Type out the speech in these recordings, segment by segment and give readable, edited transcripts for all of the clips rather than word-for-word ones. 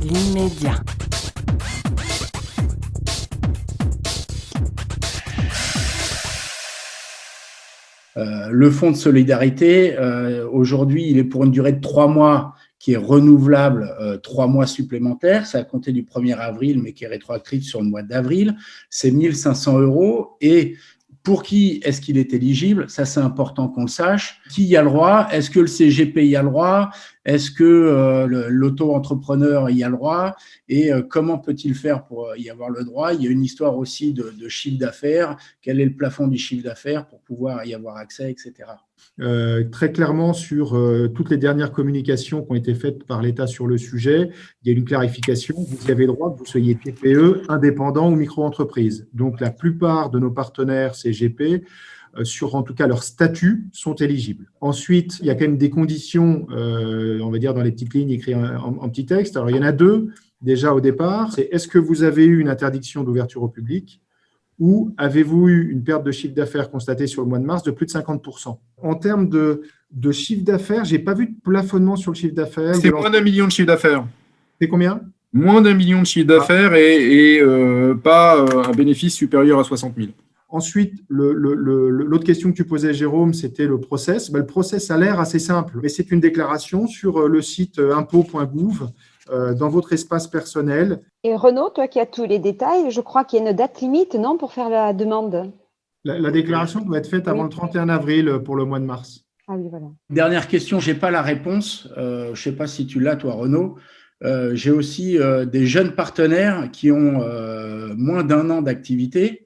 L'immédiat. Le fonds de solidarité, aujourd'hui, il est pour une durée de 3 mois qui est renouvelable 3 mois supplémentaires. C'est à compter du 1er avril, mais qui est rétroactif sur le mois d'avril. C'est 1 500 €. Et pour qui est-ce qu'il est éligible? Ça, c'est important qu'on le sache. Qui y a le droit? Est-ce que le CGP y a le droit? Est-ce que l'auto-entrepreneur y a le droit? Et comment peut-il faire pour y avoir le droit? Il y a une histoire aussi de chiffre d'affaires. Quel est le plafond du chiffre d'affaires pour pouvoir y avoir accès, etc. Très clairement, sur toutes les dernières communications qui ont été faites par l'État sur le sujet, il y a une clarification. Vous y avez droit que vous soyez TPE, indépendant ou micro-entreprise. Donc, la plupart de nos partenaires CGP, sur en tout cas leur statut, sont éligibles. Ensuite, il y a quand même des conditions, on va dire dans les petites lignes écrites en petit texte. Alors, il y en a deux déjà au départ. C'est est-ce que vous avez eu une interdiction d'ouverture au public ou avez-vous eu une perte de chiffre d'affaires constatée sur le mois de mars de plus de 50%? En termes de chiffre d'affaires, je n'ai pas vu de plafonnement sur le chiffre d'affaires. C'est moins d'1 million de chiffre d'affaires. C'est combien? Moins d'1 million de chiffre d'affaires et pas un bénéfice supérieur à 60 000. Ensuite, l'autre question que tu posais, Jérôme, c'était le process. Le process a l'air assez simple, mais c'est une déclaration sur le site impôts.gouv dans votre espace personnel. Et Renaud, toi qui as tous les détails, je crois qu'il y a une date limite, non, pour faire la demande? La déclaration doit être faite avant le 31 avril pour le mois de mars. Ah oui, voilà. Dernière question, je n'ai pas la réponse. Je ne sais pas si tu l'as, toi, Renaud. J'ai aussi des jeunes partenaires qui ont moins d'1 an d'activité.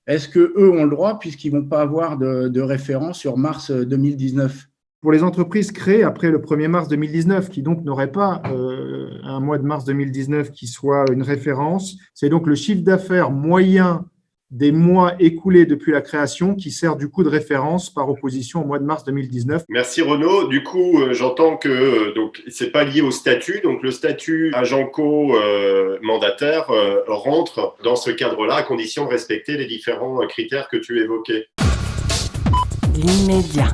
Est-ce qu'eux ont le droit puisqu'ils ne vont pas avoir de référence sur mars 2019? Pour les entreprises créées après le 1er mars 2019, qui donc n'auraient pas un mois de mars 2019 qui soit une référence, c'est donc le chiffre d'affaires moyen des mois écoulés depuis la création qui sert du coup de référence par opposition au mois de mars 2019. Merci Renaud. Du coup, j'entends que ce n'est pas lié au statut. Donc, le statut agent co-mandataire rentre dans ce cadre-là à condition de respecter les différents critères que tu évoquais. L'immédiat.